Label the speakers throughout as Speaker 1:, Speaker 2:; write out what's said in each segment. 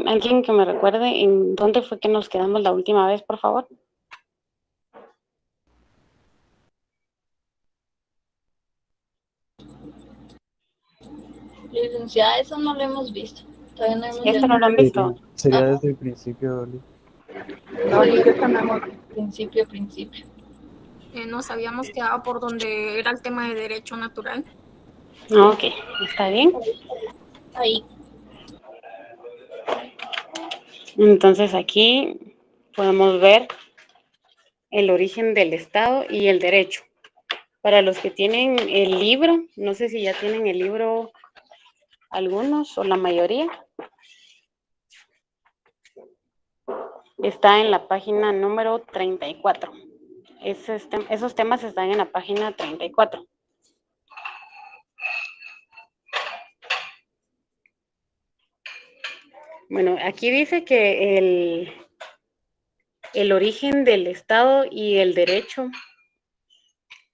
Speaker 1: ¿Alguien que me recuerde en dónde fue que nos quedamos la última vez, por favor?
Speaker 2: Licenciada, eso no lo hemos visto. Todavía no hemos
Speaker 1: ¿Esto no lo han
Speaker 2: llegado.
Speaker 1: visto?
Speaker 3: Sería desde el principio, Oli.
Speaker 2: No, sí, yo también. Principio.
Speaker 4: Nos habíamos quedado por donde era el tema de derecho natural.
Speaker 1: Ok, está bien.
Speaker 2: Ahí.
Speaker 1: Entonces aquí podemos ver el origen del Estado y el derecho. Para los que tienen el libro, no sé si ya tienen el libro algunos o la mayoría, está en la página número 34. Esos temas están en la página 34. Bueno, aquí dice que el origen del Estado y el derecho,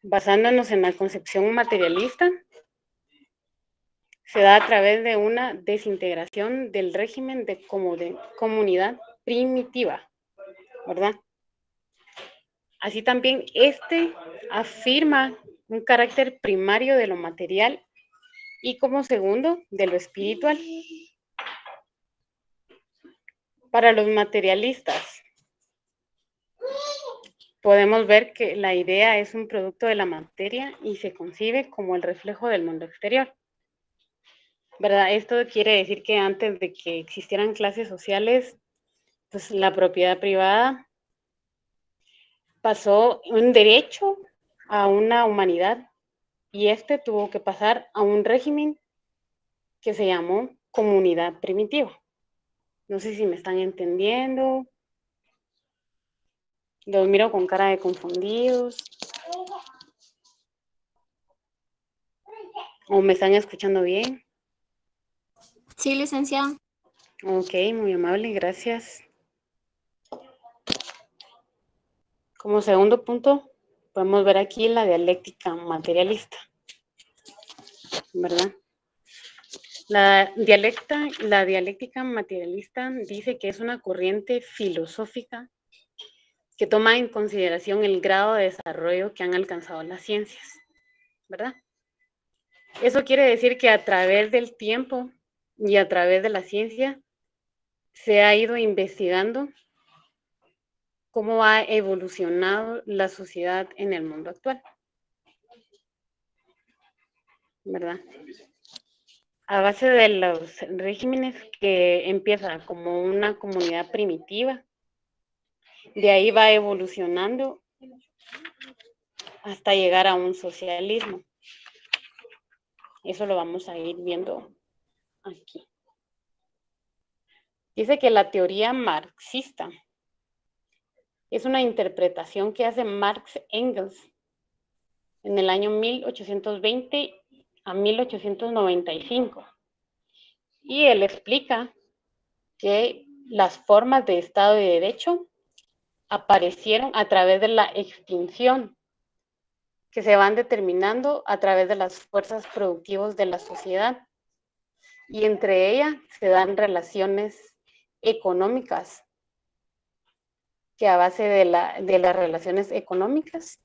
Speaker 1: basándonos en la concepción materialista, se da a través de una desintegración del régimen de comunidad primitiva, ¿verdad? Así también afirma un carácter primario de lo material y como segundo de lo espiritual. Para los materialistas, podemos ver que la idea es un producto de la materia y se concibe como el reflejo del mundo exterior, ¿verdad? Esto quiere decir que antes de que existieran clases sociales, pues la propiedad privada pasó un derecho a una humanidad y tuvo que pasar a un régimen que se llamó comunidad primitiva. No sé si me están entendiendo. Los miro con cara de confundidos. ¿O me están escuchando bien?
Speaker 4: Sí, licenciada.
Speaker 1: Ok, muy amable, gracias. Como segundo punto, podemos ver aquí la dialéctica materialista, ¿verdad? La dialéctica materialista dice que es una corriente filosófica que toma en consideración el grado de desarrollo que han alcanzado las ciencias, ¿verdad? Eso quiere decir que a través del tiempo y a través de la ciencia se ha ido investigando cómo ha evolucionado la sociedad en el mundo actual, ¿verdad? A base de los regímenes que empieza como una comunidad primitiva, de ahí va evolucionando hasta llegar a un socialismo. Eso lo vamos a ir viendo aquí. Dice que la teoría marxista es una interpretación que hace Marx Engels en el año 1820 a 1895. Y él explica que las formas de Estado de Derecho aparecieron a través de la extinción que se van determinando a través de las fuerzas productivas de la sociedad. Y entre ellas se dan relaciones económicas, que a base de las relaciones económicas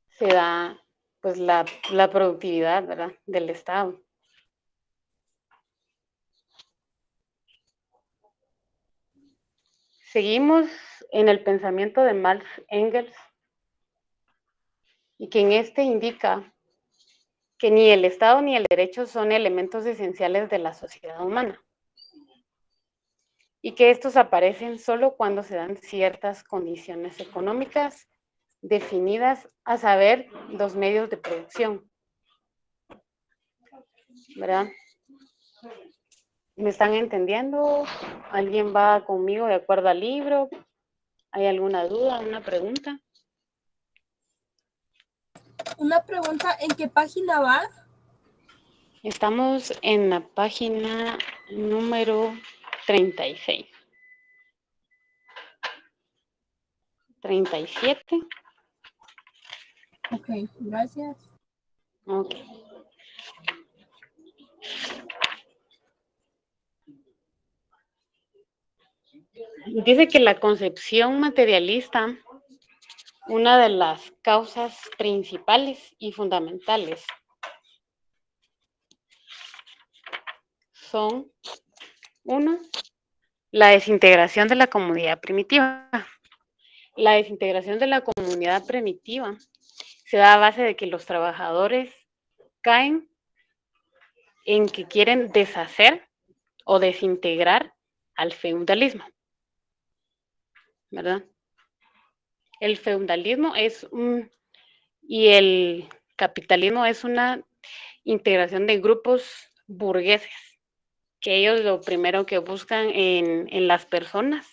Speaker 1: se da pues la productividad, ¿verdad?, del Estado. Seguimos en el pensamiento de Marx Engels y que en indica que ni el Estado ni el derecho son elementos esenciales de la sociedad humana y que estos aparecen solo cuando se dan ciertas condiciones económicas definidas, a saber, los medios de producción, ¿verdad? ¿Me están entendiendo? ¿Alguien va conmigo de acuerdo al libro? ¿Hay alguna duda, una pregunta?
Speaker 4: Una pregunta, ¿en qué página va?
Speaker 1: Estamos en la página número 36. 37.
Speaker 4: Ok, gracias.
Speaker 1: Ok. Dice que la concepción materialista, una de las causas principales y fundamentales son, uno, la desintegración de la comunidad primitiva. La desintegración de la comunidad primitiva se da a base de que los trabajadores caen en que quieren deshacer o desintegrar al feudalismo, ¿verdad? El feudalismo y el capitalismo es una integración de grupos burgueses, que ellos lo primero que buscan en las personas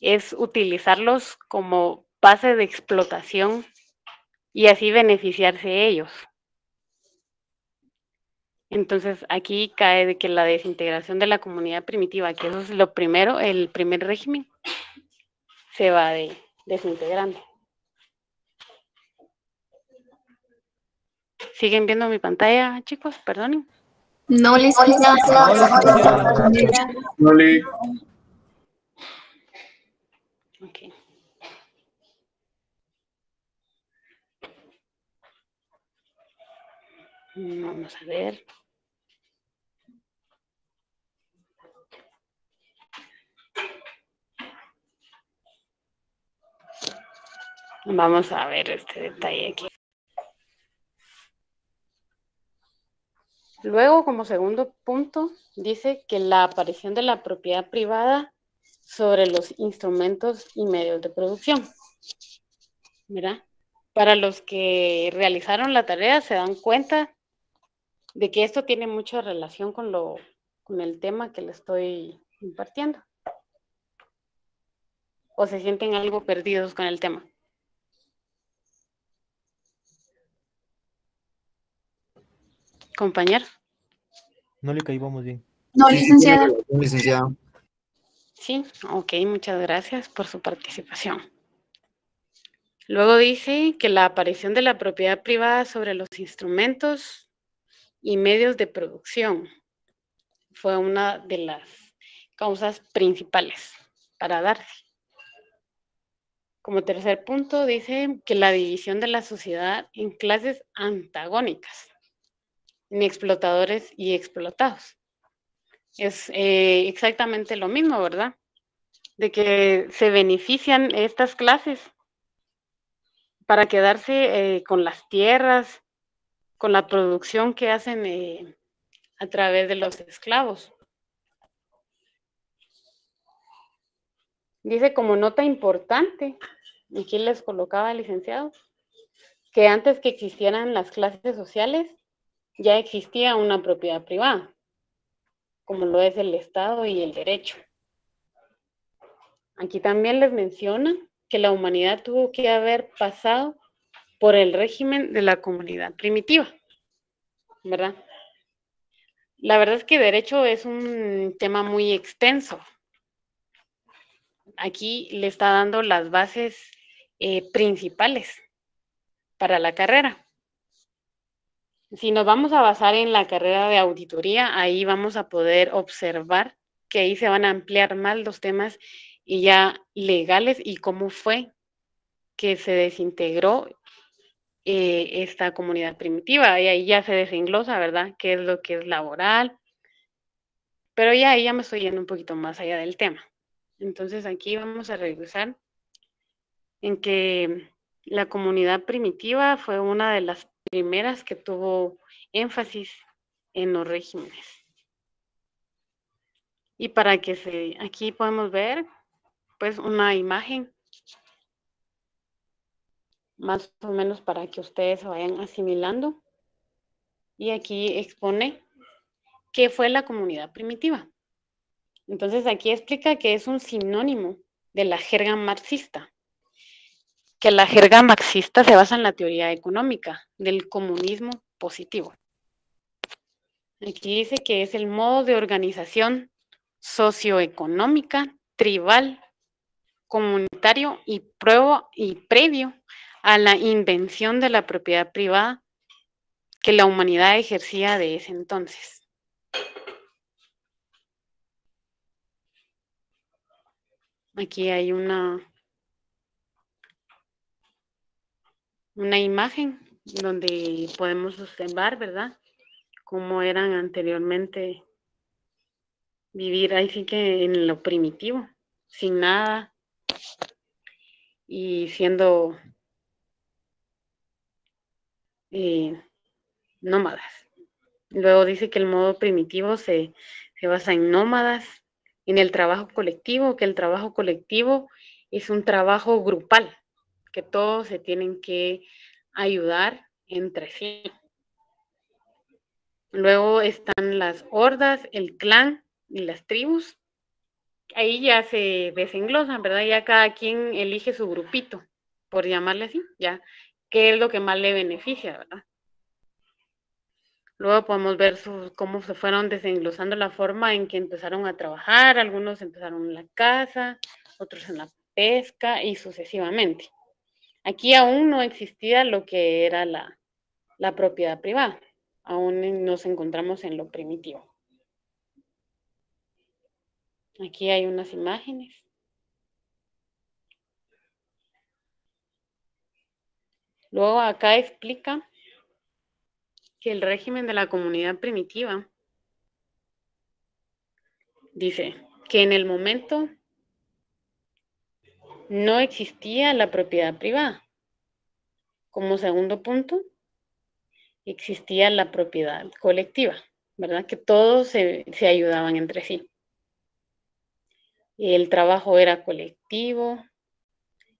Speaker 1: es utilizarlos como base de explotación y así beneficiarse ellos. Entonces aquí cae de que la desintegración de la comunidad primitiva, que eso es lo primero, el primer régimen, se va desintegrando. ¿Siguen viendo mi pantalla, chicos? Perdonen.
Speaker 4: No, licenciada.
Speaker 5: No le.
Speaker 1: Ok. Vamos a ver. Vamos a ver este detalle aquí. Luego, como segundo punto, dice que la aparición de la propiedad privada sobre los instrumentos y medios de producción. Mira, para los que realizaron la tarea se dan cuenta de que esto tiene mucha relación con el tema que le estoy impartiendo. ¿O se sienten algo perdidos con el tema? Compañeros.
Speaker 3: No le caímos bien.
Speaker 4: No,
Speaker 5: Sí,
Speaker 4: licenciada.
Speaker 5: licenciado.
Speaker 1: Sí, ok, muchas gracias por su participación. Luego dice que la aparición de la propiedad privada sobre los instrumentos y medios de producción fue una de las causas principales para darse. Como tercer punto, dice que la división de la sociedad en clases antagónicas, en explotadores y explotados. Es exactamente lo mismo, ¿verdad? De que se benefician estas clases para quedarse con las tierras, con la producción que hacen a través de los esclavos. Dice como nota importante, aquí les colocaba el licenciado, que antes que existieran las clases sociales, ya existía una propiedad privada, como lo es el Estado y el derecho. Aquí también les menciona que la humanidad tuvo que haber pasado por el régimen de la comunidad primitiva, ¿verdad? La verdad es que derecho es un tema muy extenso. Aquí le está dando las bases principales para la carrera. Si nos vamos a basar en la carrera de auditoría, ahí vamos a poder observar que ahí se van a ampliar más los temas y ya legales y cómo fue que se desintegró esta comunidad primitiva. Y ahí ya se desenglosa, ¿verdad? ¿Qué es lo que es laboral? Pero ya ahí ya me estoy yendo un poquito más allá del tema. Entonces aquí vamos a regresar en que la comunidad primitiva fue una de las primeras que tuvo énfasis en los regímenes. Y para que aquí podemos ver pues una imagen más o menos para que ustedes se vayan asimilando. Y aquí expone qué fue la comunidad primitiva. Entonces aquí explica que es un sinónimo de la jerga marxista, que la jerga marxista se basa en la teoría económica del comunismo positivo. Aquí dice que es el modo de organización socioeconómica, tribal, comunitario y previo a la invención de la propiedad privada que la humanidad ejercía de ese entonces. Aquí hay una imagen donde podemos observar, ¿verdad?, cómo eran anteriormente vivir ahí sí que en lo primitivo, sin nada y siendo nómadas. Luego dice que el modo primitivo se basa en nómadas, en el trabajo colectivo, que el trabajo colectivo es un trabajo grupal, que todos se tienen que ayudar entre sí. Luego están las hordas, el clan y las tribus. Ahí ya se desenglosan, ¿verdad? Ya cada quien elige su grupito, por llamarle así, ya, qué es lo que más le beneficia, ¿verdad? Luego podemos ver cómo se fueron desenglosando la forma en que empezaron a trabajar. Algunos empezaron en la caza, otros en la pesca y sucesivamente. Aquí aún no existía lo que era la propiedad privada. Aún nos encontramos en lo primitivo. Aquí hay unas imágenes. Luego acá explica que el régimen de la comunidad primitiva dice que en el momento no existía la propiedad privada. Como segundo punto, existía la propiedad colectiva, ¿verdad? Que todos se ayudaban entre sí. El trabajo era colectivo,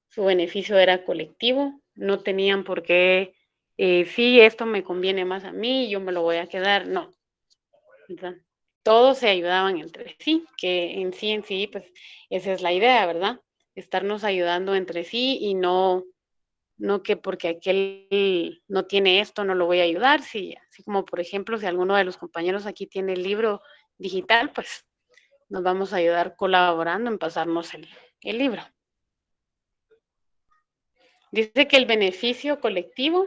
Speaker 1: su beneficio era colectivo, no tenían por qué, sí, esto me conviene más a mí, yo me lo voy a quedar, no, ¿verdad? Todos se ayudaban entre sí, que en sí, pues esa es la idea, ¿verdad? Estarnos ayudando entre sí y no que porque aquel no tiene esto, no lo voy a ayudar. Sí, así como, por ejemplo, si alguno de los compañeros aquí tiene el libro digital, pues nos vamos a ayudar colaborando en pasarnos el libro. Dice que el beneficio colectivo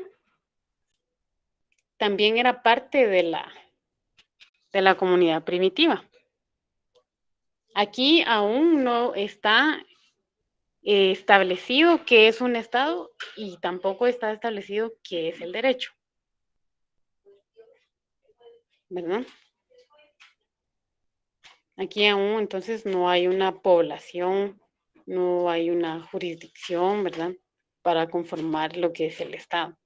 Speaker 1: también era parte de la comunidad primitiva. Aquí aún no está establecido qué es un Estado y tampoco está establecido qué es el derecho, ¿verdad? Aquí aún entonces no hay una población, no hay una jurisdicción, ¿verdad?, para conformar lo que es el Estado.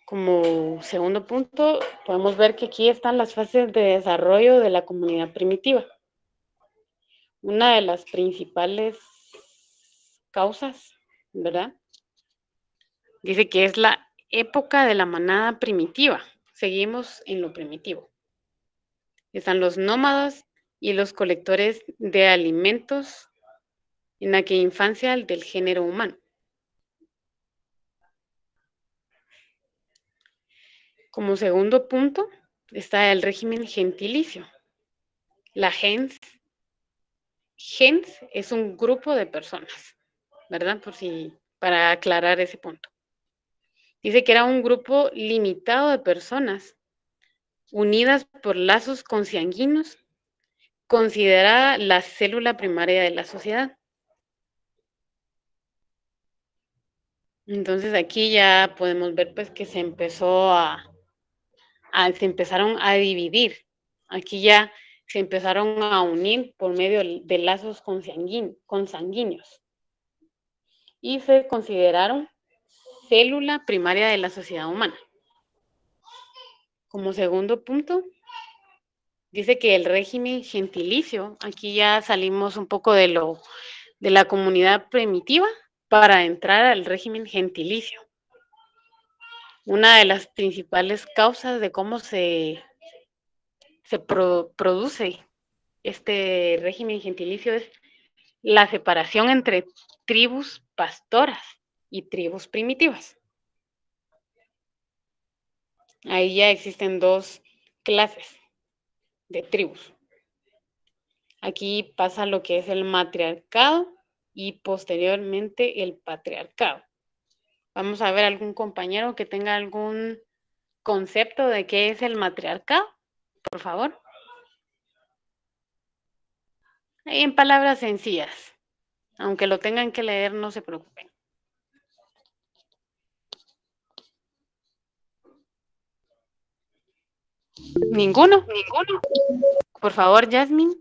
Speaker 1: Como segundo punto, podemos ver que aquí están las fases de desarrollo de la comunidad primitiva. Una de las principales causas, ¿verdad?, dice que es la época de la manada primitiva. Seguimos en lo primitivo. Están los nómadas y los colectores de alimentos en aquella infancia del género humano. Como segundo punto está el régimen gentilicio. La gens es un grupo de personas, ¿verdad? Para aclarar ese punto. Dice que era un grupo limitado de personas unidas por lazos consanguíneos, considerada la célula primaria de la sociedad. Entonces aquí ya podemos ver pues que se empezaron a dividir. Aquí ya se empezaron a unir por medio de lazos consanguíneos y se consideraron célula primaria de la sociedad humana. Como segundo punto, dice que el régimen gentilicio, aquí ya salimos un poco de la comunidad primitiva para entrar al régimen gentilicio. Una de las principales causas de cómo se produce este régimen gentilicio es la separación entre tribus pastoras y tribus primitivas. Ahí ya existen dos clases de tribus. Aquí pasa lo que es el matriarcado y posteriormente el patriarcado. Vamos a ver algún compañero que tenga algún concepto de qué es el matriarcado, por favor. En palabras sencillas. Aunque lo tengan que leer, no se preocupen. ¿Ninguno? Por favor, Jasmine.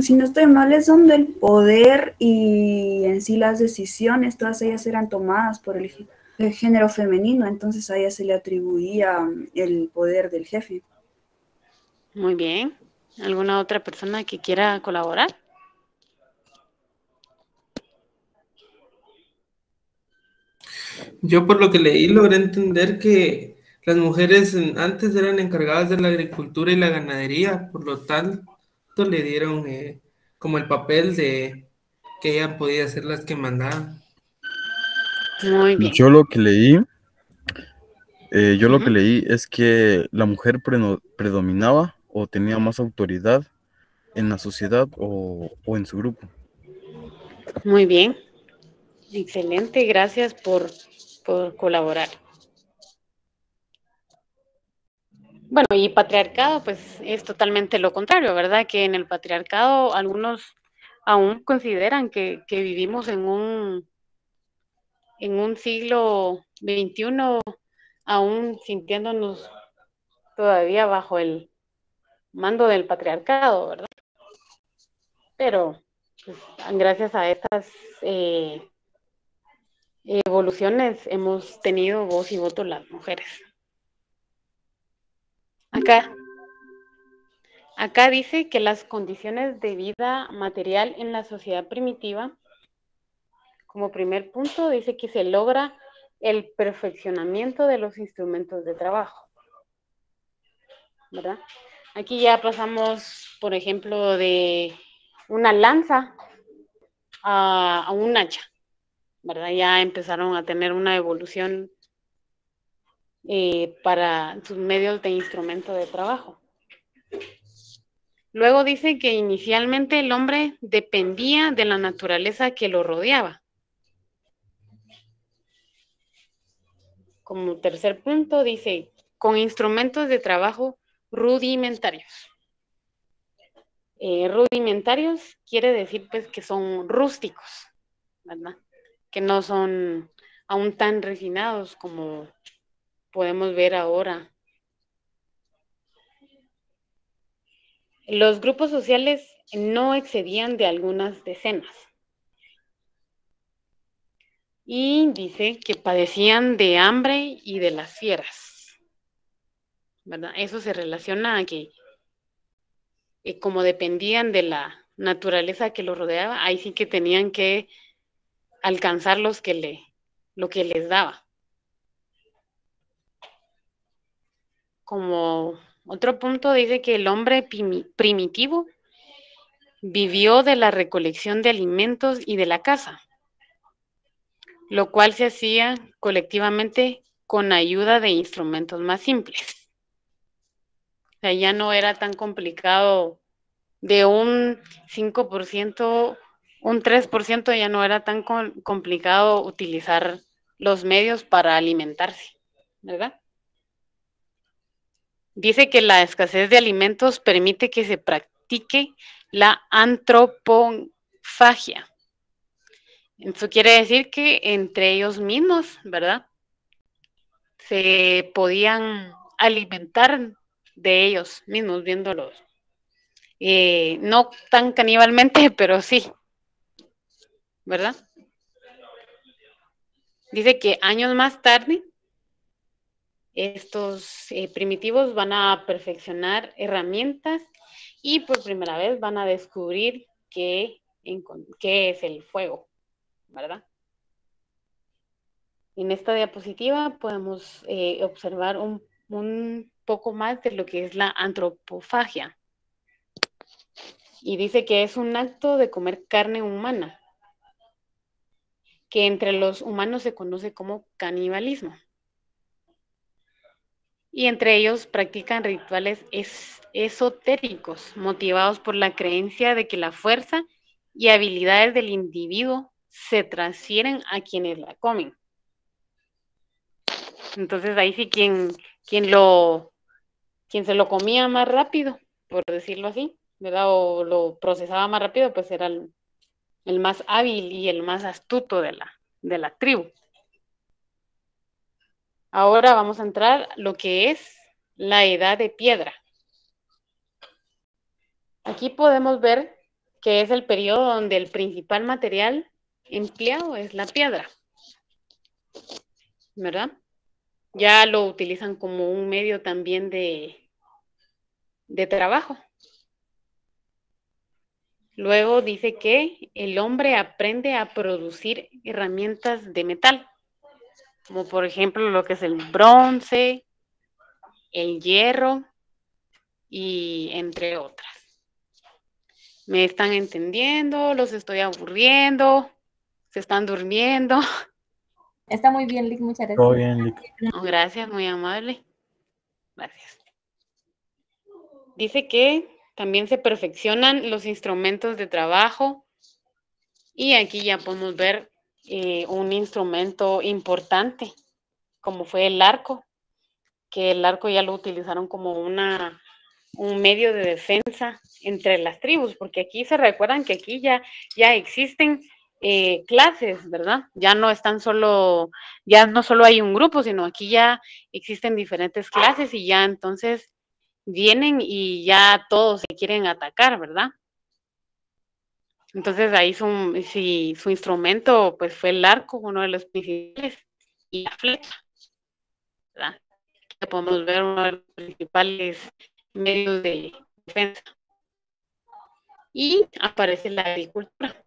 Speaker 5: Si no estoy mal, es donde el poder y en sí las decisiones, todas ellas eran tomadas por el género femenino, entonces a ella se le atribuía el poder del jefe.
Speaker 1: Muy bien. ¿Alguna otra persona que quiera colaborar?
Speaker 6: Yo por lo que leí logré entender que las mujeres antes eran encargadas de la agricultura y la ganadería, por lo tanto le dieron como el papel de que ellas podían ser las que mandaban.
Speaker 1: Muy bien.
Speaker 7: Yo lo que leí,
Speaker 1: Ujú.
Speaker 7: es que la mujer predominaba o tenía más autoridad en la sociedad o en su grupo.
Speaker 1: Muy bien. Excelente. Gracias por colaborar. Bueno, y patriarcado, pues es totalmente lo contrario, ¿verdad? Que en el patriarcado algunos aún consideran que vivimos en un siglo XXI, aún sintiéndonos todavía bajo el mando del patriarcado, ¿verdad? Pero pues, gracias a estas evoluciones hemos tenido voz y voto las mujeres. Acá dice que las condiciones de vida material en la sociedad primitiva, como primer punto, dice que se logra el perfeccionamiento de los instrumentos de trabajo, ¿verdad? Aquí ya pasamos, por ejemplo, de una lanza a un hacha, ¿verdad? Ya empezaron a tener una evolución para sus medios de instrumento de trabajo. Luego dice que inicialmente el hombre dependía de la naturaleza que lo rodeaba. Como tercer punto dice, con instrumentos de trabajo rudimentarios. Rudimentarios quiere decir pues que son rústicos, ¿verdad? Que no son aún tan refinados como podemos ver ahora. Los grupos sociales no excedían de algunas decenas. Y dice que padecían de hambre y de las fieras, ¿verdad? Eso se relaciona a que como dependían de la naturaleza que los rodeaba, ahí sí que tenían que alcanzar lo que les daba. Como otro punto dice que el hombre primitivo vivió de la recolección de alimentos y de la caza, lo cual se hacía colectivamente con ayuda de instrumentos más simples. O sea, ya no era tan complicado de un 5%, un 3% ya no era tan complicado utilizar los medios para alimentarse, ¿verdad? Dice que la escasez de alimentos permite que se practique la antropofagia. Eso quiere decir que entre ellos mismos, ¿verdad? Se podían alimentar de ellos mismos, viéndolos. No tan caníbalmente, pero sí, ¿verdad? Dice que años más tarde, estos primitivos van a perfeccionar herramientas y por primera vez van a descubrir qué es el fuego, ¿verdad? En esta diapositiva podemos observar un poco más de lo que es la antropofagia. Y dice que es un acto de comer carne humana, que entre los humanos se conoce como canibalismo. Y entre ellos practican rituales esotéricos, motivados por la creencia de que la fuerza y habilidades del individuo se transfieren a quienes la comen. Entonces ahí sí quien lo quien se lo comía más rápido, por decirlo así, ¿verdad? O lo procesaba más rápido, pues era el más hábil y el más astuto de la tribu. Ahora vamos a entrar a lo que es la edad de piedra. Aquí podemos ver que es el periodo donde el principal material empleado es la piedra, ¿verdad? Ya lo utilizan como un medio también de trabajo. Luego dice que el hombre aprende a producir herramientas de metal, como por ejemplo lo que es el bronce, el hierro y entre otras. ¿Me están entendiendo? ¿Los estoy aburriendo? ¿Se están durmiendo?
Speaker 8: Está muy bien, Lick, muchas gracias.
Speaker 3: Todo bien, Lick.
Speaker 1: No, gracias, muy amable. Gracias. Dice que también se perfeccionan los instrumentos de trabajo y aquí ya podemos ver un instrumento importante, como fue el arco, que el arco ya lo utilizaron como un medio de defensa entre las tribus, porque aquí se recuerdan que aquí ya existen clases, ¿verdad? Ya no solo hay un grupo, sino aquí ya existen diferentes clases y ya entonces vienen y ya todos se quieren atacar, ¿verdad? Entonces ahí su instrumento pues fue el arco, uno de los principales, y la flecha, ¿verdad? Aquí podemos ver uno de los principales medios de defensa. Y aparece la agricultura.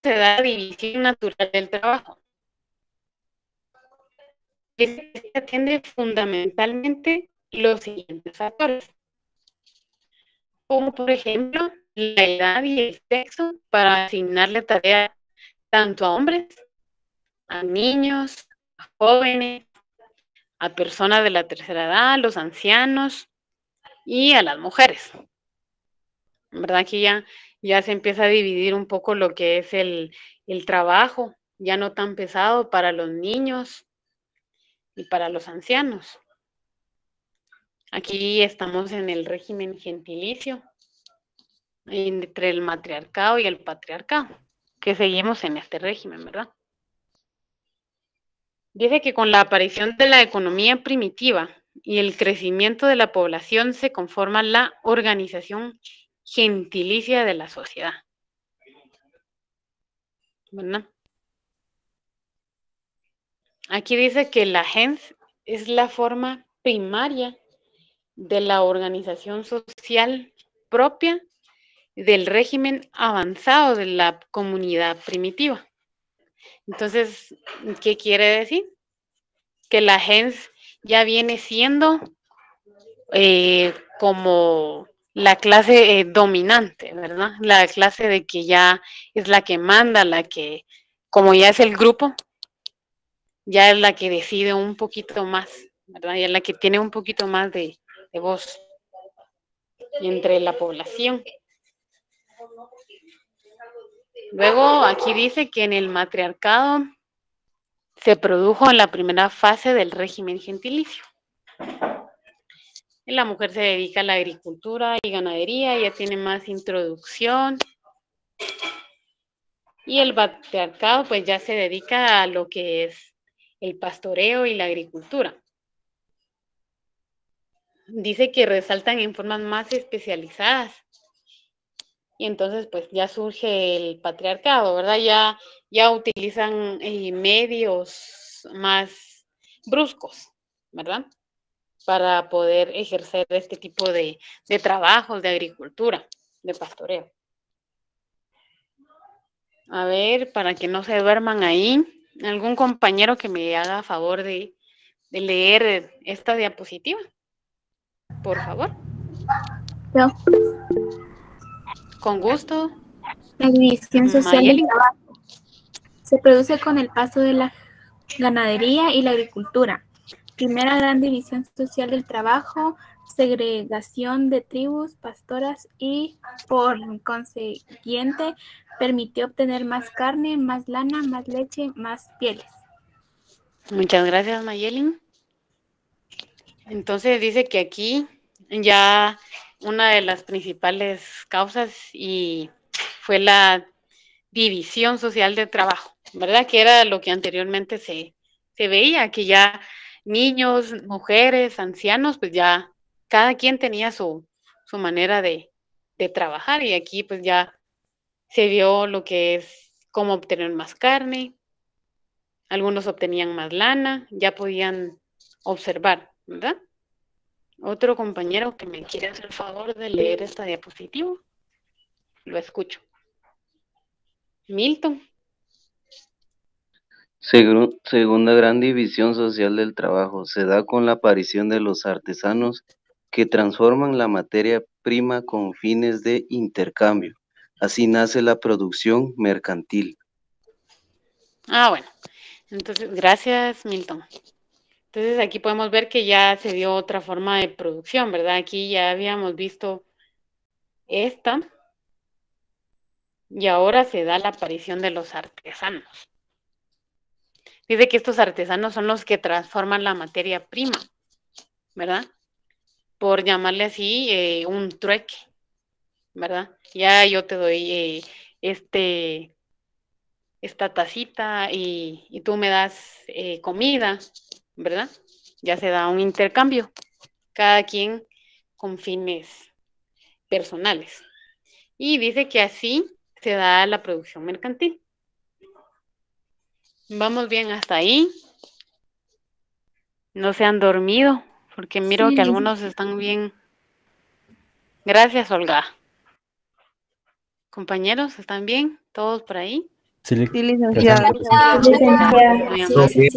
Speaker 1: Se da la división natural del trabajo. Se atiende fundamentalmente los siguientes factores, como por ejemplo la edad y el sexo para asignarle tareas tanto a hombres, a niños, a jóvenes, a personas de la tercera edad, a los ancianos y a las mujeres. ¿Verdad? Que ya se empieza a dividir un poco lo que es el trabajo, ya no tan pesado para los niños y para los ancianos. Aquí estamos en el régimen gentilicio, entre el matriarcado y el patriarcado, que seguimos en este régimen, ¿verdad? Dice que con la aparición de la economía primitiva y el crecimiento de la población se conforma la organización gentilicia de la sociedad, ¿verdad? Aquí dice que la gens es la forma primaria de la organización social propia del régimen avanzado de la comunidad primitiva. Entonces, ¿qué quiere decir? Que la gens ya viene siendo como la clase dominante, ¿verdad? La clase de que ya es la que manda, la que, como ya es el grupo, ya es la que decide un poquito más, ¿verdad? Ya es la que tiene un poquito más de voz entre la población. Luego aquí dice que en el matriarcado se produjo la primera fase del régimen gentilicio. Y la mujer se dedica a la agricultura y ganadería, ya tiene más introducción. Y el patriarcado pues ya se dedica a lo que es el pastoreo y la agricultura. Dice que resaltan en formas más especializadas. Y entonces pues ya surge el patriarcado, ¿verdad? Ya utilizan medios más bruscos, ¿verdad? Para poder ejercer este tipo de trabajos de agricultura, de pastoreo. A ver, para que no se duerman ahí, algún compañero que me haga favor de leer esta diapositiva, por favor.
Speaker 4: Yo.
Speaker 1: Con gusto.
Speaker 4: La división social del
Speaker 1: Mayeli.
Speaker 4: trabajo se produce con el paso de la ganadería y la agricultura. Primera gran división social del trabajo, segregación de tribus, pastoras y, por consiguiente, permitió obtener más carne, más lana, más leche, más pieles.
Speaker 1: Muchas gracias, Mayeli. Entonces dice que aquí ya una de las principales causas y fue la división social del trabajo, ¿verdad? Que era lo que anteriormente se veía, que ya niños, mujeres, ancianos, pues ya cada quien tenía su manera de trabajar y aquí pues ya se vio lo que es cómo obtener más carne, algunos obtenían más lana, ya podían observar, ¿verdad? Otro compañero que me quiere hacer el favor de leer esta diapositiva, lo escucho. Milton.
Speaker 9: Segunda gran división social del trabajo se da con la aparición de los artesanos que transforman la materia prima con fines de intercambio. Así nace la producción mercantil.
Speaker 1: Ah, bueno. Entonces, gracias, Milton. Entonces, aquí podemos ver que ya se dio otra forma de producción, ¿verdad? Aquí ya habíamos visto esta y ahora se da la aparición de los artesanos. Dice que estos artesanos son los que transforman la materia prima, ¿verdad? Por llamarle así, un trueque, ¿verdad? Ya yo te doy esta tacita y tú me das comida, ¿verdad? Ya se da un intercambio, cada quien con fines personales. Y dice que así se da la producción mercantil. Vamos bien hasta ahí. No se han dormido, porque miro
Speaker 4: Sí,
Speaker 1: que algunos están bien. Gracias, Olga. Compañeros, ¿están bien? ¿Todos por ahí?
Speaker 3: Sí,
Speaker 5: Sí, licenciada.
Speaker 1: Muy
Speaker 5: Sí,
Speaker 1: amable.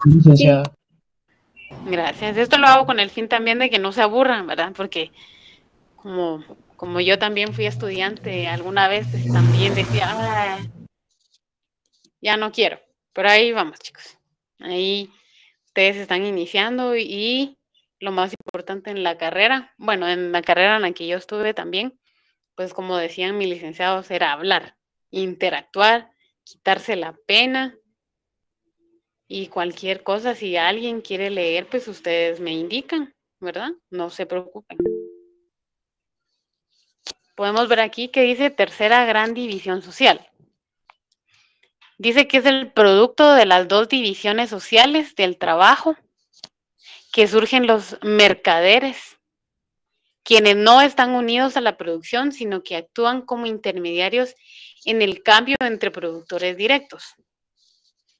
Speaker 5: licenciada.
Speaker 1: Gracias. Esto lo hago con el fin también de que no se aburran, ¿verdad? Porque como yo también fui estudiante alguna vez, pues, también decía, "Ah, ya no quiero". Pero ahí vamos, chicos. Ahí ustedes están iniciando y lo más importante en la carrera, bueno, en la carrera en la que yo estuve también, pues como decían mis licenciados, era hablar, interactuar, quitarse la pena y cualquier cosa, si alguien quiere leer, pues ustedes me indican, ¿verdad? No se preocupen. Podemos ver aquí que dice tercera gran división social. Dice que es el producto de las dos divisiones sociales del trabajo, que surgen los mercaderes, quienes no están unidos a la producción, sino que actúan como intermediarios en el cambio entre productores directos,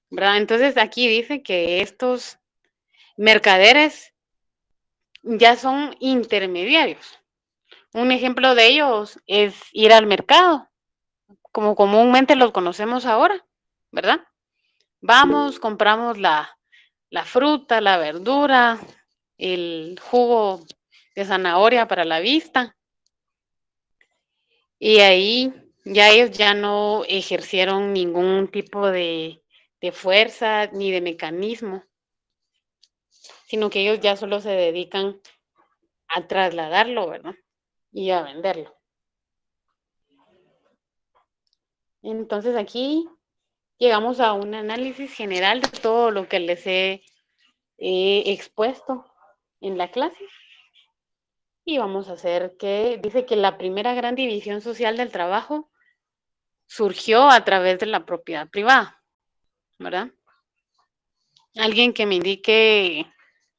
Speaker 1: ¿verdad? Entonces aquí dice que estos mercaderes ya son intermediarios. Un ejemplo de ellos es ir al mercado, como comúnmente los conocemos ahora, ¿verdad? Vamos, compramos la fruta, la verdura, el jugo de zanahoria para la vista, y ahí ya ellos ya no ejercieron ningún tipo de fuerza ni de mecanismo, sino que ellos ya solo se dedican a trasladarlo, ¿verdad? Y a venderlo. Entonces aquí llegamos a un análisis general de todo lo que les he expuesto en la clase. Y vamos a hacer que, dice que la primera gran división social del trabajo surgió a través de la propiedad privada, ¿verdad? Alguien que me indique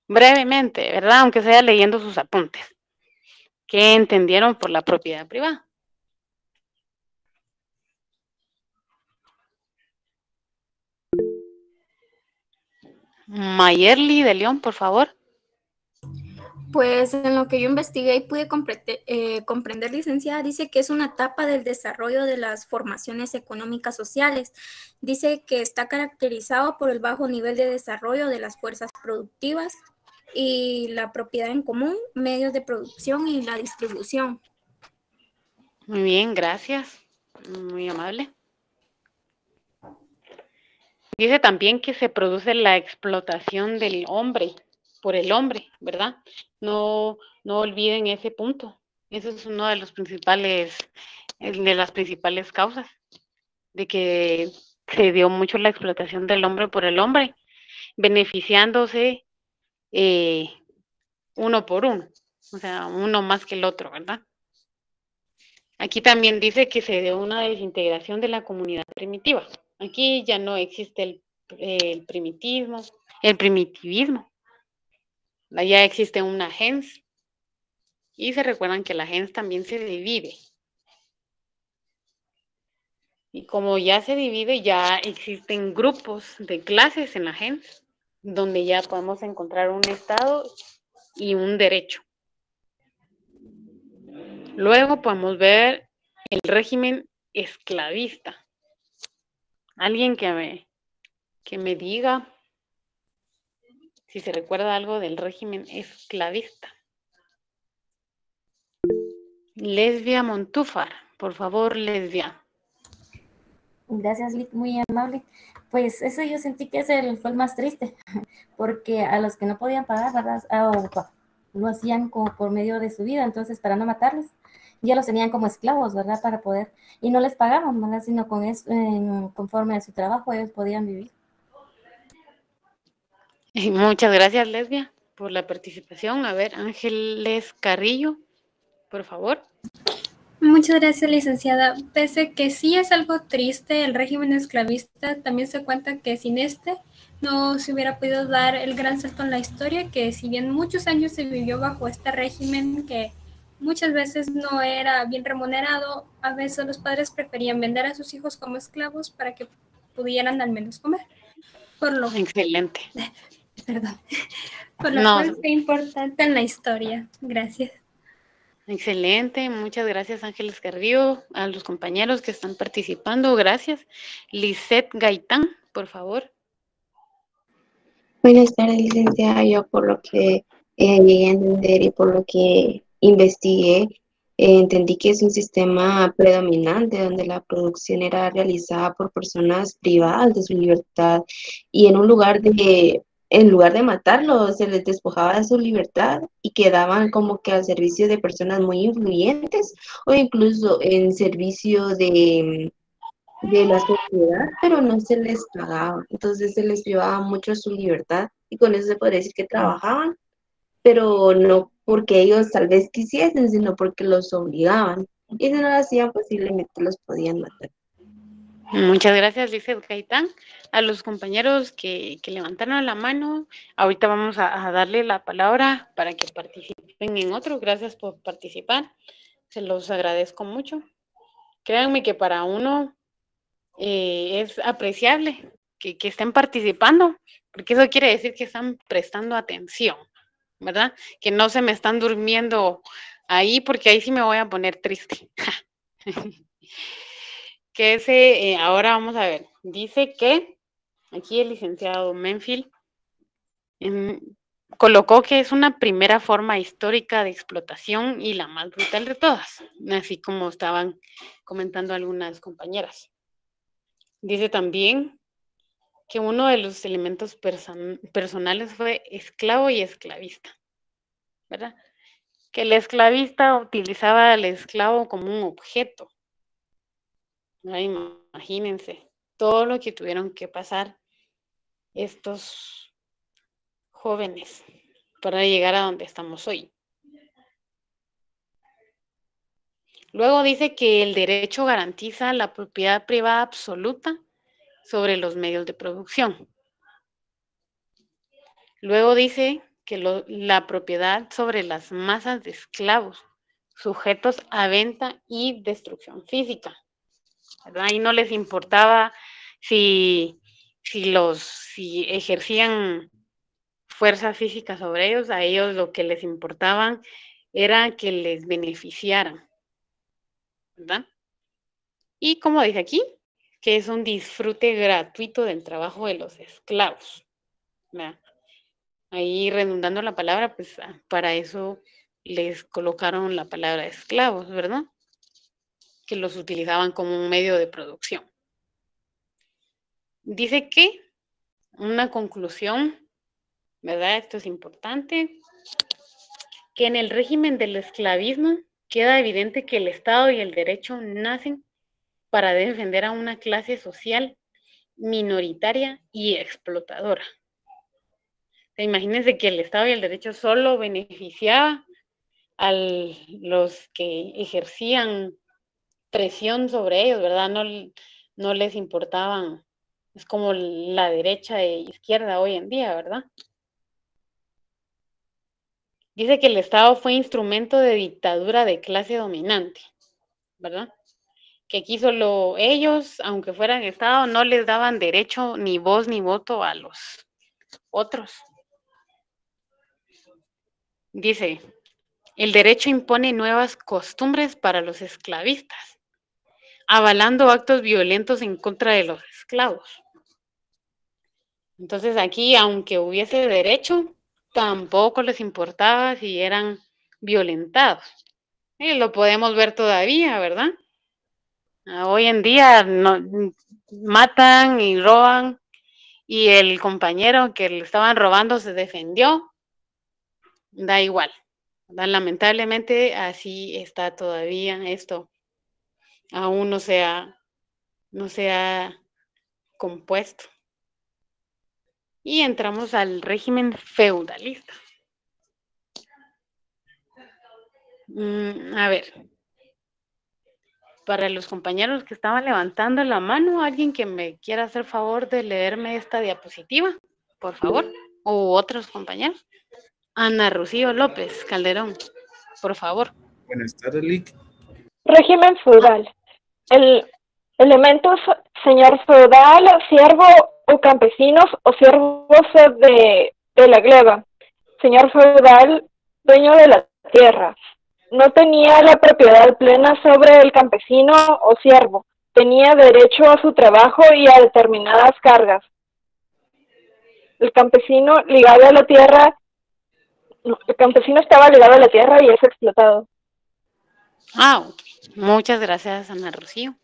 Speaker 1: brevemente, ¿verdad? Aunque sea leyendo sus apuntes. ¿Qué entendieron por la propiedad privada? Mayerly de León, por favor.
Speaker 4: Pues en lo que yo investigué y pude comprender, licenciada, dice que es una etapa del desarrollo de las formaciones económicas sociales. Dice que está caracterizado por el bajo nivel de desarrollo de las fuerzas productivas y la propiedad en común, medios de producción y la distribución.
Speaker 1: Muy bien, gracias. Muy amable. Dice también que se produce la explotación del hombre por el hombre, ¿verdad? No olviden ese punto. Eso es uno de los principales, de las principales causas de que se dio mucho la explotación del hombre por el hombre, beneficiándose uno por uno, o sea, uno más que el otro, ¿verdad? Aquí también dice que se dio una desintegración de la comunidad primitiva. Aquí ya no existe el primitivismo. Ya existe una gens. Y se recuerdan que la gens también se divide. Y como ya se divide, ya existen grupos de clases en la gens, donde ya podemos encontrar un estado y un derecho. Luego podemos ver el régimen esclavista. Alguien que me diga si se recuerda algo del régimen esclavista. Lesbia Montúfar, por favor, Lesbia.
Speaker 8: Gracias, Lick, muy amable. Pues eso yo sentí que fue el más triste, porque a los que no podían pagar, ¿verdad? Lo hacían como por medio de su vida, entonces para no matarlos, ya los tenían como esclavos, ¿verdad? Para poder, y no les pagaban, ¿verdad? Sino con eso, conforme a su trabajo, ellos podían vivir.
Speaker 1: Muchas gracias, Lesbia, por la participación. A ver, Ángeles Carrillo, por favor.
Speaker 4: Muchas gracias, licenciada. Pese que sí es algo triste el régimen esclavista, también se cuenta que sin este no se hubiera podido dar el gran salto en la historia, que si bien muchos años se vivió bajo este régimen que muchas veces no era bien remunerado, a veces los padres preferían vender a sus hijos como esclavos para que pudieran al menos comer.
Speaker 1: Excelente.
Speaker 4: Perdón. Por lo cual fue importante en la historia. Gracias.
Speaker 1: Excelente, muchas gracias Ángeles Carrillo, a los compañeros que están participando, gracias. Lisette Gaitán, por favor.
Speaker 10: Buenas tardes, licenciada. Yo por lo que llegué a entender y por lo que investigué, entendí que es un sistema predominante donde la producción era realizada por personas privadas de su libertad y en lugar de matarlos, se les despojaba de su libertad y quedaban como que al servicio de personas muy influyentes o incluso en servicio de la sociedad, pero no se les pagaba. Entonces se les privaba mucho su libertad y con eso se puede decir que trabajaban, pero no porque ellos tal vez quisiesen, sino porque los obligaban. Y si no lo hacían, posiblemente los podían matar.
Speaker 1: Muchas gracias, Lisette Gaitán. A los compañeros que levantaron la mano, ahorita vamos a darle la palabra para que participen en otro. Gracias por participar. Se los agradezco mucho. Créanme que para uno es apreciable que estén participando, porque eso quiere decir que están prestando atención, ¿verdad? Que no se me están durmiendo ahí, porque ahí sí me voy a poner triste. Que ahora vamos a ver, dice que aquí el licenciado Menfield colocó que es una primera forma histórica de explotación y la más brutal de todas, así como estaban comentando algunas compañeras. Dice también que uno de los elementos personales fue esclavo y esclavista, ¿verdad? Que el esclavista utilizaba al esclavo como un objeto. Ay, imagínense todo lo que tuvieron que pasar estos jóvenes para llegar a donde estamos hoy. Luego dice que el derecho garantiza la propiedad privada absoluta sobre los medios de producción. Luego dice que la propiedad sobre las masas de esclavos sujetos a venta y destrucción física, ¿verdad? Ahí no les importaba si ejercían fuerza física sobre ellos, a ellos lo que les importaba era que les beneficiaran, ¿verdad? Y como dice aquí, que es un disfrute gratuito del trabajo de los esclavos, ¿verdad? Ahí redundando la palabra, pues para eso les colocaron la palabra esclavos, ¿verdad? Que los utilizaban como un medio de producción. Dice que una conclusión, ¿verdad? Esto es importante, que en el régimen del esclavismo queda evidente que el Estado y el derecho nacen para defender a una clase social minoritaria y explotadora. Imagínense que el Estado y el derecho solo beneficiaba a los que ejercían presión sobre ellos, ¿verdad? No les importaban. Es como la derecha e izquierda hoy en día, ¿verdad? Dice que el Estado fue instrumento de dictadura de clase dominante, ¿verdad? Que aquí solo ellos, aunque fueran Estado, no les daban derecho ni voz ni voto a los otros. Dice, el derecho impone nuevas costumbres para los esclavistas, avalando actos violentos en contra de los esclavos. Entonces aquí, aunque hubiese derecho, tampoco les importaba si eran violentados. Lo podemos ver todavía, ¿verdad? Hoy en día matan y roban y el compañero que le estaban robando se defendió, da igual. Lamentablemente así está todavía esto. Aún no se ha compuesto. Y entramos al régimen feudalista. A ver, para los compañeros que estaban levantando la mano, alguien que me quiera hacer favor de leerme esta diapositiva, por favor, o otros compañeros. Ana Rocío López Calderón, por favor.
Speaker 6: Buenas tardes, Lick.
Speaker 11: Régimen feudal. El elemento señor feudal, siervo o campesinos o siervos de la gleba. Señor feudal, dueño de la tierra. No tenía la propiedad plena sobre el campesino o siervo. Tenía derecho a su trabajo y a determinadas cargas. El campesino ligado a la tierra, el campesino estaba ligado a la tierra y es explotado.
Speaker 1: Muchas gracias, Ana Rocío.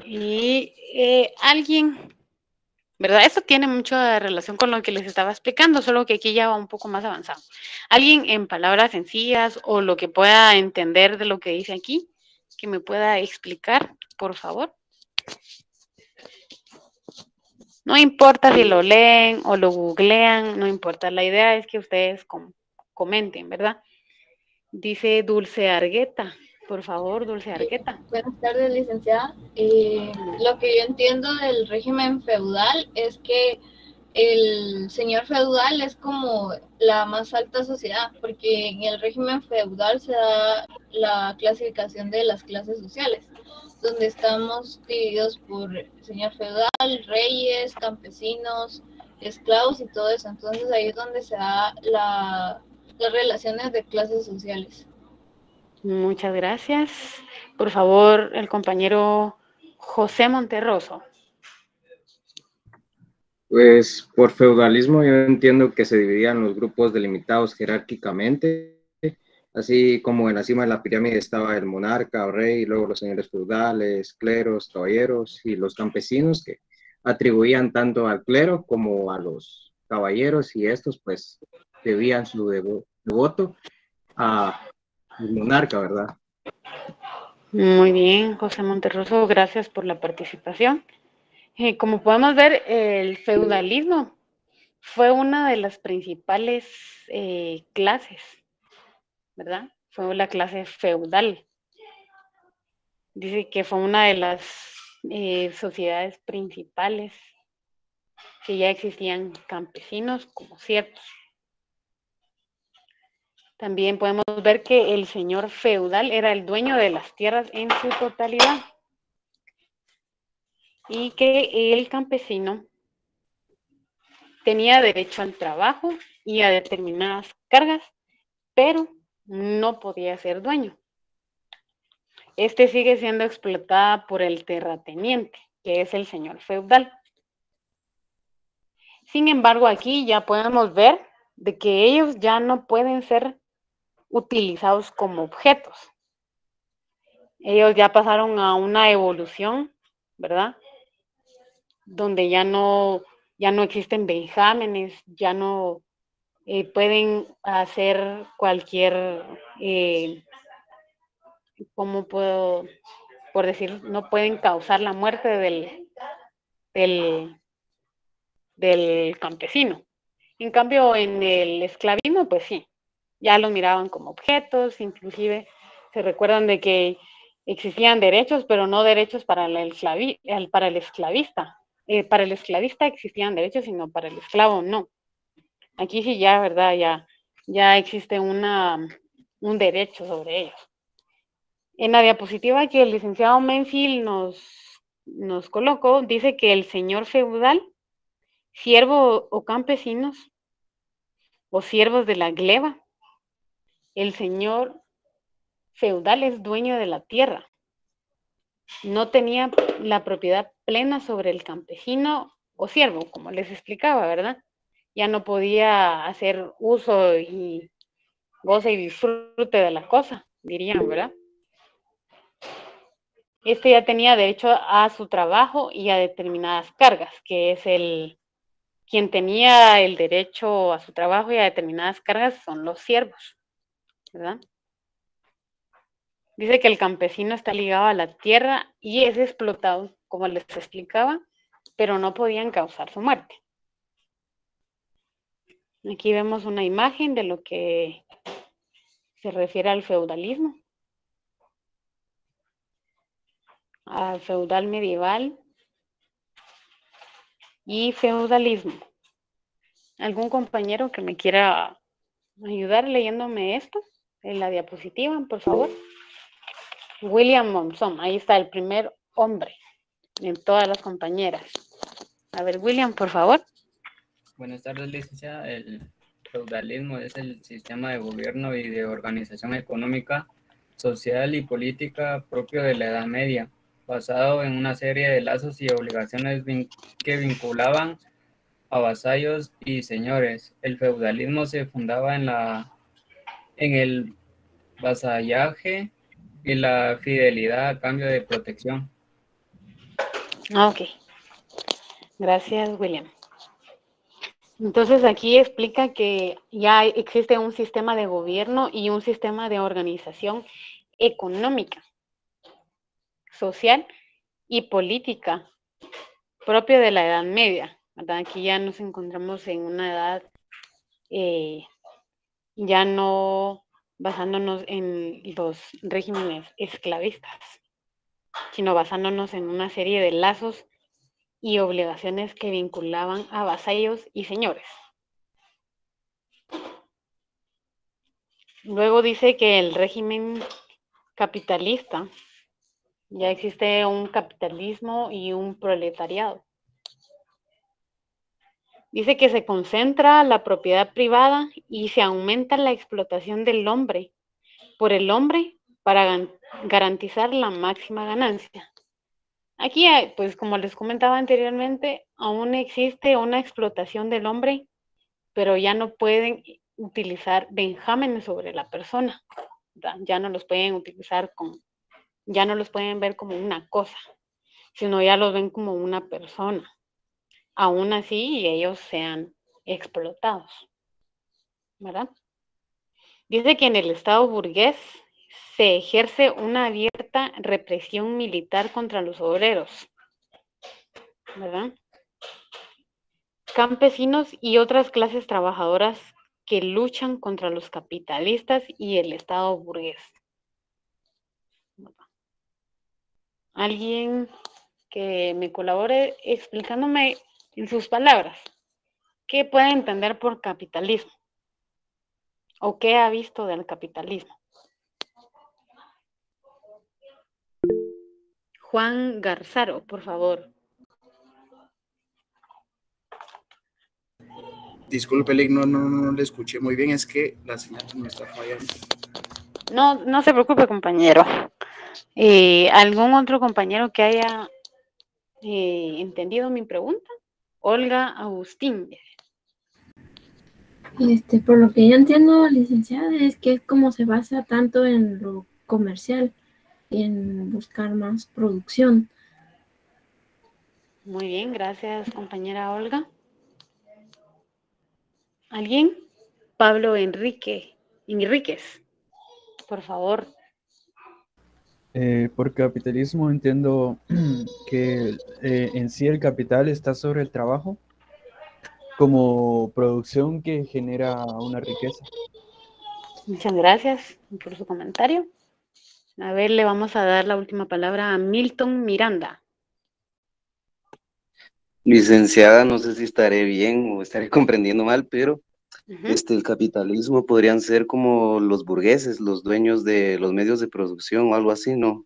Speaker 1: Y alguien, ¿verdad? Esto tiene mucha relación con lo que les estaba explicando, solo que aquí ya va un poco más avanzado. Alguien en palabras sencillas o lo que pueda entender de lo que dice aquí, que me pueda explicar, por favor. No importa si lo leen o lo googlean, no importa. La idea es que ustedes comenten, ¿verdad? Dice Dulce Argueta. Por favor, Dulce Argueta.
Speaker 2: Buenas tardes, licenciada. Lo que yo entiendo del régimen feudal es que el señor feudal es como la más alta sociedad, porque en el régimen feudal se da la clasificación de las clases sociales, donde estamos divididos por señor feudal, reyes, campesinos, esclavos y todo eso. Entonces ahí es donde se da las relaciones de clases sociales.
Speaker 1: Muchas gracias. Por favor, el compañero José Monterroso.
Speaker 12: Pues por feudalismo yo entiendo que se dividían los grupos delimitados jerárquicamente, así como en la cima de la pirámide estaba el monarca o rey, y luego los señores feudales, cleros, caballeros y los campesinos que atribuían tanto al clero como a los caballeros, y estos pues debían su devoto al monarca, ¿verdad?
Speaker 1: Muy bien, José Monterroso, gracias por la participación. Como podemos ver, el feudalismo fue una de las principales clases, ¿verdad? Fue la clase feudal. Dice que fue una de las sociedades principales, que ya existían campesinos como ciertos. También podemos ver que el señor feudal era el dueño de las tierras en su totalidad y que el campesino tenía derecho al trabajo y a determinadas cargas, pero no podía ser dueño. Este sigue siendo explotada por el terrateniente, que es el señor feudal. Sin embargo, aquí ya podemos ver de que ellos ya no pueden ser utilizados como objetos. Ellos ya pasaron a una evolución, ¿verdad? Donde ya no existen benjámenes, ya no pueden hacer cualquier, ¿cómo puedo por decir? No pueden causar la muerte del campesino. En cambio, en el esclavismo, pues sí, ya los miraban como objetos, inclusive se recuerdan de que existían derechos, pero no derechos para para el esclavista. Para el esclavista existían derechos, sino para el esclavo no. Aquí sí ya, ¿verdad? Ya existe un derecho sobre ellos. En la diapositiva que el licenciado Menfield nos colocó, dice que el señor feudal, siervo o campesinos, o siervos de la gleba, el señor feudal es dueño de la tierra. No tenía la propiedad plena sobre el campesino o siervo, como les explicaba, ¿verdad? Ya no podía hacer uso y goce y disfrute de la cosa, dirían, ¿verdad? Este ya tenía derecho a su trabajo y a determinadas cargas, que es quien tenía el derecho a su trabajo y a determinadas cargas son los siervos, ¿verdad? Dice que el campesino está ligado a la tierra y es explotado, como les explicaba, pero no podían causar su muerte. Aquí vemos una imagen de lo que se refiere al feudalismo, al feudal medieval y feudalismo. ¿Algún compañero que me quiera ayudar leyéndome esto en la diapositiva, por favor? William Monson, ahí está el primer hombre en todas las compañeras. A ver, William, por favor.
Speaker 13: Buenas tardes, licenciada. El feudalismo es el sistema de gobierno y de organización económica, social y política propio de la Edad Media, basado en una serie de lazos y obligaciones que vinculaban a vasallos y señores. El feudalismo se fundaba en el vasallaje y la fidelidad a cambio de protección.
Speaker 1: Ok, gracias, William. Entonces aquí explica que ya existe un sistema de gobierno y un sistema de organización económica, social y política propio de la Edad Media, ¿verdad? Aquí ya nos encontramos en una edad ya no basándonos en los regímenes esclavistas, sino basándonos en una serie de lazos y obligaciones que vinculaban a vasallos y señores. Luego dice que el régimen capitalista, ya existe un capitalismo y un proletariado. Dice que se concentra la propiedad privada y se aumenta la explotación del hombre por el hombre para garantizar la máxima ganancia. Aquí, pues como les comentaba anteriormente, aún existe una explotación del hombre, pero ya no pueden utilizar vejámenes sobre la persona, ¿verdad? Ya no los pueden utilizar ya no los pueden ver como una cosa, sino ya los ven como una persona. Aún así, ellos sean explotados, ¿verdad? Dice que en el Estado burgués se ejerce una abierta represión militar contra los obreros, ¿verdad? Campesinos y otras clases trabajadoras que luchan contra los capitalistas y el Estado burgués. Alguien que me colabore explicándome en sus palabras qué puede entender por capitalismo o qué ha visto del capitalismo. Juan Garzaro, por favor.
Speaker 14: Disculpe, Lick, no le escuché muy bien, es que la señal me está fallando.
Speaker 1: No se preocupe, compañero. ¿Algún otro compañero que haya entendido mi pregunta? Olga Agustín.
Speaker 4: Por lo que yo entiendo, licenciada, es que es como se basa tanto en lo comercial, en buscar más producción.
Speaker 1: Muy bien, gracias, compañera Olga. ¿Alguien? Pablo Enríquez, por favor.
Speaker 3: Por capitalismo entiendo que en sí el capital está sobre el trabajo, Como producción que genera una riqueza.
Speaker 1: Muchas gracias por su comentario. A ver, le vamos a dar la última palabra a Milton Miranda.
Speaker 9: Licenciada, no sé si estaré bien o estaré comprendiendo mal, pero
Speaker 1: Ujú.
Speaker 9: el capitalismo podrían ser como los burgueses, los dueños de los medios de producción o algo así, ¿no?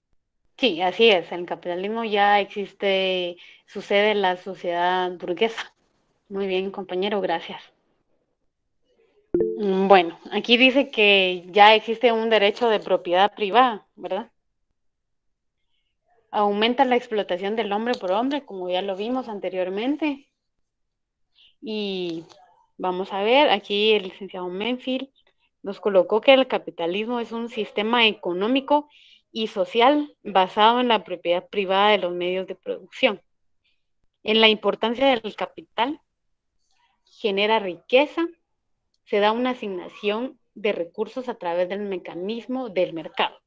Speaker 1: Sí, así es. El capitalismo ya existe, sucede en la sociedad burguesa. Muy bien, compañero, gracias. Bueno, aquí dice que ya existe un derecho de propiedad privada, ¿verdad? Aumenta la explotación del hombre por hombre, como ya lo vimos anteriormente. Y vamos a ver, aquí el licenciado Menfield nos colocó que el capitalismo es un sistema económico y social basado en la propiedad privada de los medios de producción. En la importancia del capital, genera riqueza, se da una asignación de recursos a través del mecanismo del mercado.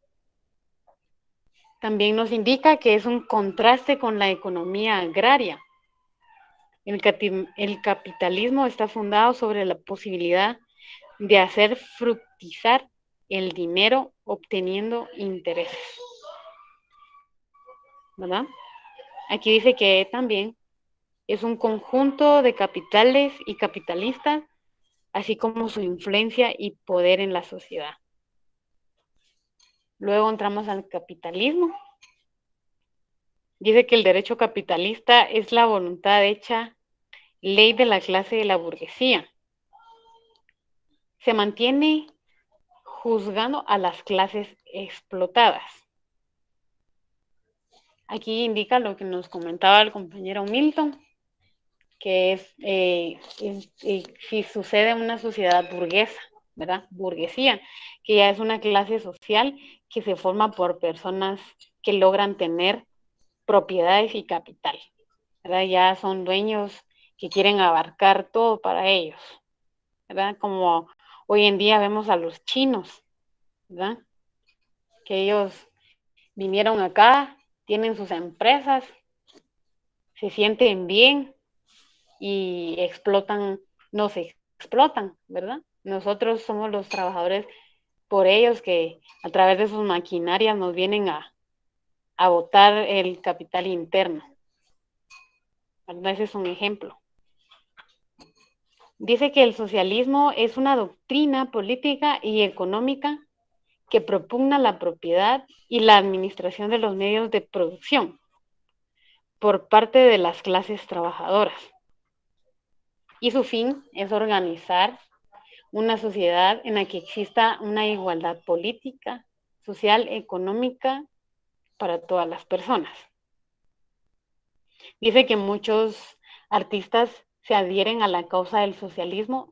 Speaker 1: También nos indica que es un contraste con la economía agraria. El capitalismo está fundado sobre la posibilidad de hacer fructificar el dinero obteniendo intereses, ¿verdad? Aquí dice que también es un conjunto de capitales y capitalistas, así como su influencia y poder en la sociedad. Luego entramos al capitalismo. Dice que el derecho capitalista es la voluntad hecha ley de la clase de la burguesía. Se mantiene juzgando a las clases explotadas. Aquí indica lo que nos comentaba el compañero Milton, que si sucede en una sociedad burguesa, ¿verdad? Burguesía, que ya es una clase social que se forma por personas que logran tener propiedades y capital, ¿verdad? Ya son dueños que quieren abarcar todo para ellos, ¿verdad? Como hoy en día vemos a los chinos, ¿verdad? Que ellos vinieron acá, tienen sus empresas, se sienten bien y nos explotan, ¿verdad? Nosotros somos los trabajadores por ellos que a través de sus maquinarias nos vienen a botar el capital interno, ¿verdad? Ese es un ejemplo. Dice que el socialismo es una doctrina política y económica que propugna la propiedad y la administración de los medios de producción por parte de las clases trabajadoras. Y su fin es organizar una sociedad en la que exista una igualdad política, social, económica para todas las personas. Dice que muchos artistas se adhieren a la causa del socialismo,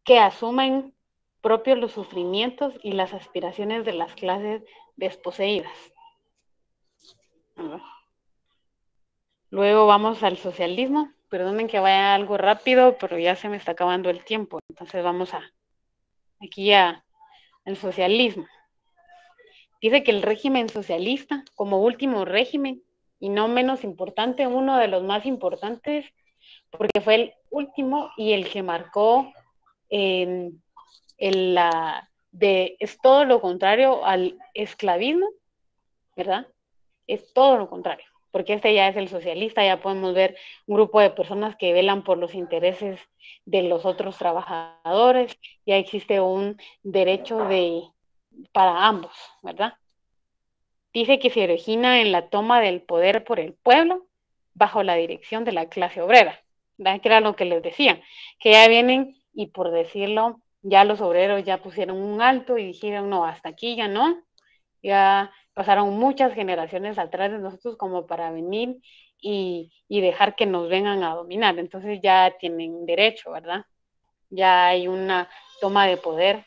Speaker 1: que asumen propios los sufrimientos y las aspiraciones de las clases desposeídas. Luego vamos al socialismo. Perdonen que vaya algo rápido, pero ya se me está acabando el tiempo. Entonces vamos aquí al socialismo. Dice que el régimen socialista, como último régimen, y no menos importante, uno de los más importantes, porque fue el último y el que marcó es todo lo contrario al esclavismo, ¿verdad? Es todo lo contrario, porque este ya es el socialista, ya podemos ver un grupo de personas que velan por los intereses de los otros trabajadores, ya existe un derecho para ambos, ¿verdad? Dice que se origina en la toma del poder por el pueblo bajo la dirección de la clase obrera, ¿verdad? Que era lo que les decía, que ya vienen y por decirlo, ya los obreros ya pusieron un alto y dijeron, no, hasta aquí ya no, ya pasaron muchas generaciones atrás de nosotros como para venir y dejar que nos vengan a dominar, entonces ya tienen derecho, ¿verdad? Ya hay una toma de poder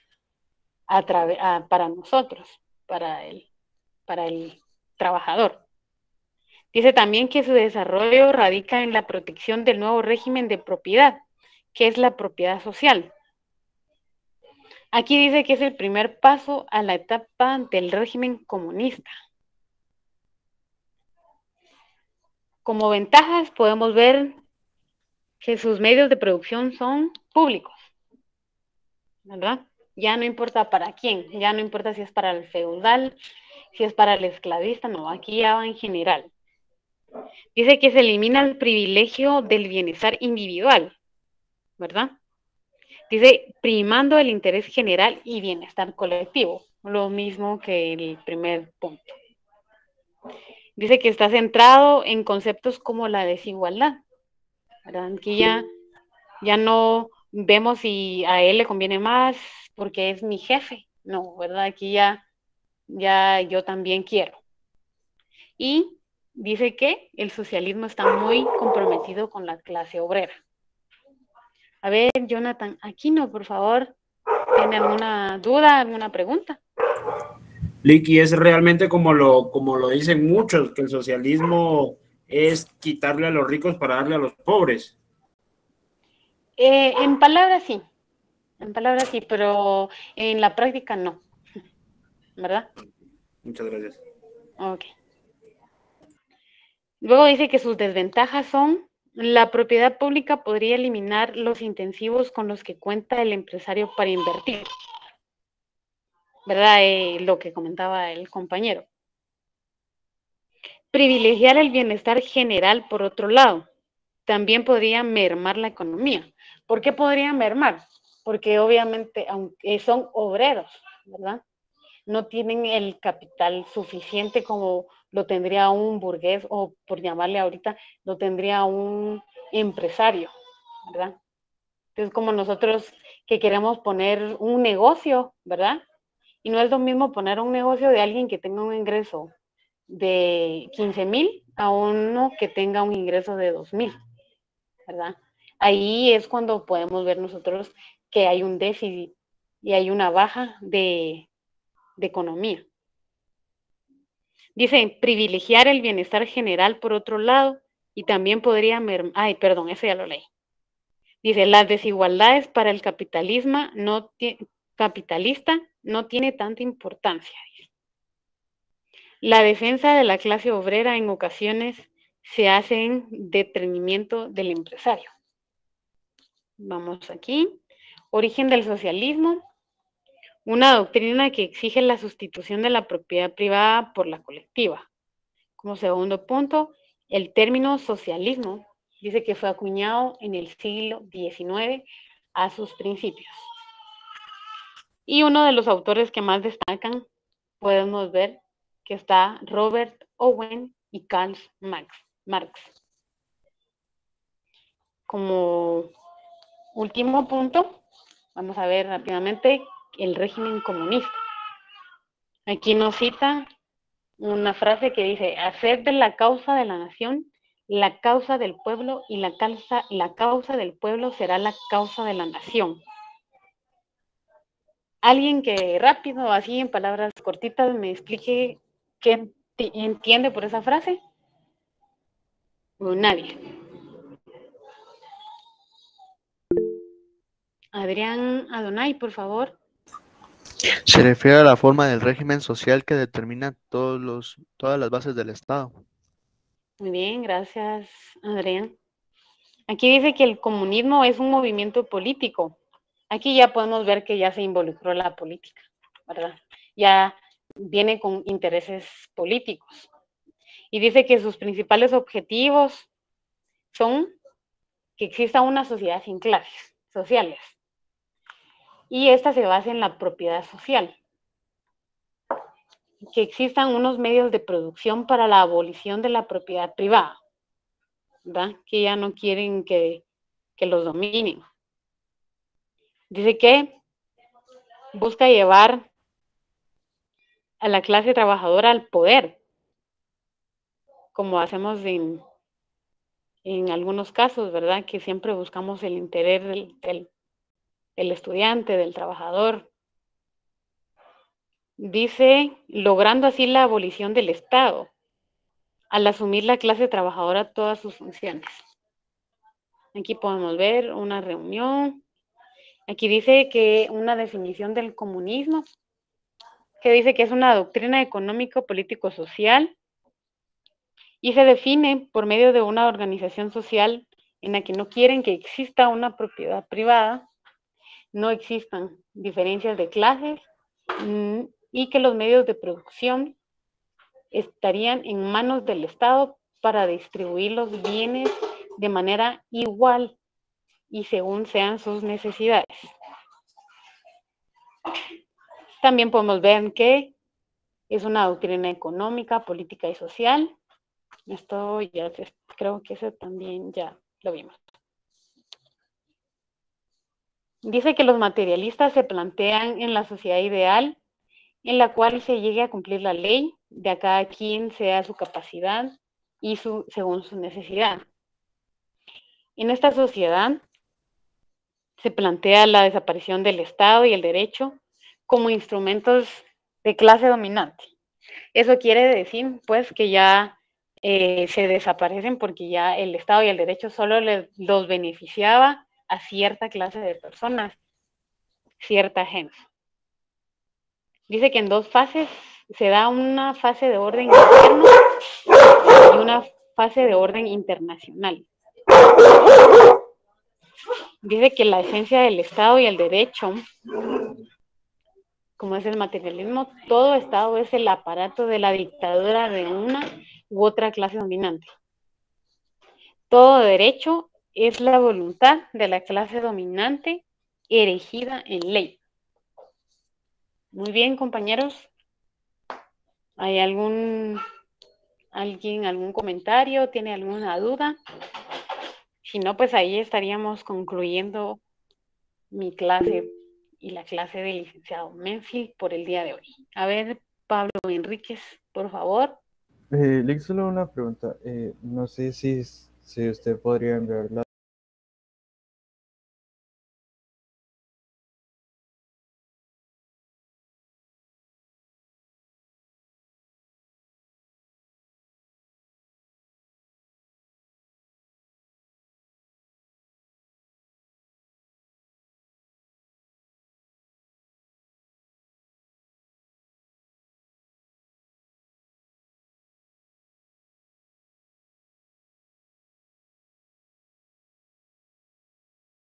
Speaker 1: para nosotros, para el trabajador. Dice también que su desarrollo radica en la protección del nuevo régimen de propiedad, que es la propiedad social. Aquí dice que es el primer paso a la etapa del régimen comunista. Como ventajas podemos ver que sus medios de producción son públicos, ¿verdad? Ya no importa para quién, ya no importa si es para el feudal, si es para el esclavista, no, aquí ya va en general. Dice que se elimina el privilegio del bienestar individual, ¿verdad? Dice, primando el interés general y bienestar colectivo, lo mismo que el primer punto. Dice que está centrado en conceptos como la desigualdad, ¿verdad? Aquí ya no vemos si a él le conviene más porque es mi jefe, no, ¿verdad? Aquí ya yo también quiero. Y dice que el socialismo está muy comprometido con la clase obrera. A ver, Jonathan Aquino, por favor, ¿tiene alguna duda, alguna pregunta?
Speaker 15: Licky, es realmente como lo dicen muchos, que el socialismo es quitarle a los ricos para darle a los pobres.
Speaker 1: En palabras sí, pero en la práctica no, ¿verdad?
Speaker 15: Muchas gracias.
Speaker 1: Ok. Luego dice que sus desventajas son: la propiedad pública podría eliminar los incentivos con los que cuenta el empresario para invertir, ¿verdad? Lo que comentaba el compañero. Privilegiar el bienestar general, por otro lado, también podría mermar la economía. ¿Por qué podría mermar? Porque obviamente, aunque son obreros, ¿verdad? No tienen el capital suficiente como lo tendría un burgués, o por llamarle ahorita, lo tendría un empresario, ¿verdad? Entonces, como nosotros que queremos poner un negocio, ¿verdad? Y no es lo mismo poner un negocio de alguien que tenga un ingreso de 15,000 a uno que tenga un ingreso de 2,000, ¿verdad? Ahí es cuando podemos ver nosotros que hay un déficit y hay una baja de economía. Dice, privilegiar el bienestar general, por otro lado, y también podría eso ya lo leí. Dice, las desigualdades para el capitalista no tiene tanta importancia. La defensa de la clase obrera en ocasiones se hace en detrimento del empresario. Vamos aquí. Origen del socialismo. Una doctrina que exige la sustitución de la propiedad privada por la colectiva. Como segundo punto, el término socialismo dice que fue acuñado en el siglo XIX a sus principios. Y uno de los autores que más destacan, podemos ver que está Robert Owen y Karl Marx. Como último punto, vamos a ver rápidamente el régimen comunista. Aquí nos cita una frase que dice: hacer de la causa de la nación la causa del pueblo, y la causa del pueblo será la causa de la nación. Alguien que rápido, así en palabras cortitas, me explique qué entiende por esa frase. O nadie. Adrián Adonai, por favor.
Speaker 16: Se refiere a la forma del régimen social que determina todas las bases del Estado.
Speaker 1: Muy bien, gracias, Adrián. Aquí dice que el comunismo es un movimiento político. Aquí ya podemos ver que ya se involucró la política, ¿verdad? Ya viene con intereses políticos. Y dice que sus principales objetivos son que exista una sociedad sin clases sociales. Y esta se basa en la propiedad social. Que existan unos medios de producción para la abolición de la propiedad privada, ¿verdad? Que ya no quieren que los dominen. Dice que busca llevar a la clase trabajadora al poder, como hacemos en algunos casos, ¿verdad? Que siempre buscamos el interés del estudiante, del trabajador. Dice, logrando así la abolición del Estado, al asumir la clase trabajadora todas sus funciones. Aquí podemos ver una reunión. Aquí dice que una definición del comunismo, que dice que es una doctrina económico-político-social y se define por medio de una organización social en la que no quieren que exista una propiedad privada, no existan diferencias de clases y que los medios de producción estarían en manos del Estado para distribuir los bienes de manera igual y según sean sus necesidades. También podemos ver que es una doctrina económica, política y social. Esto ya creo que eso también ya lo vimos. Dice que los materialistas se plantean en la sociedad ideal en la cual se llegue a cumplir la ley, de a cada quien sea su capacidad y según su necesidad. En esta sociedad se plantea la desaparición del Estado y el derecho como instrumentos de clase dominante. Eso quiere decir, pues, que ya se desaparecen porque ya el Estado y el derecho solo los beneficiaba a cierta clase de personas, cierta gente. Dice que en dos fases se da una fase de orden interno y una fase de orden internacional. Dice que la esencia del Estado y el derecho, como es el materialismo, todo Estado es el aparato de la dictadura de una u otra clase dominante. Todo derecho es la voluntad de la clase dominante erigida en ley. Muy bien, compañeros. ¿Hay algún comentario? ¿Tiene alguna duda? Si no, pues ahí estaríamos concluyendo mi clase y la clase del licenciado Menfield por el día de hoy. A ver, Pablo Enríquez, por favor.
Speaker 3: Lick, solo una pregunta. No sé si usted podría enviarla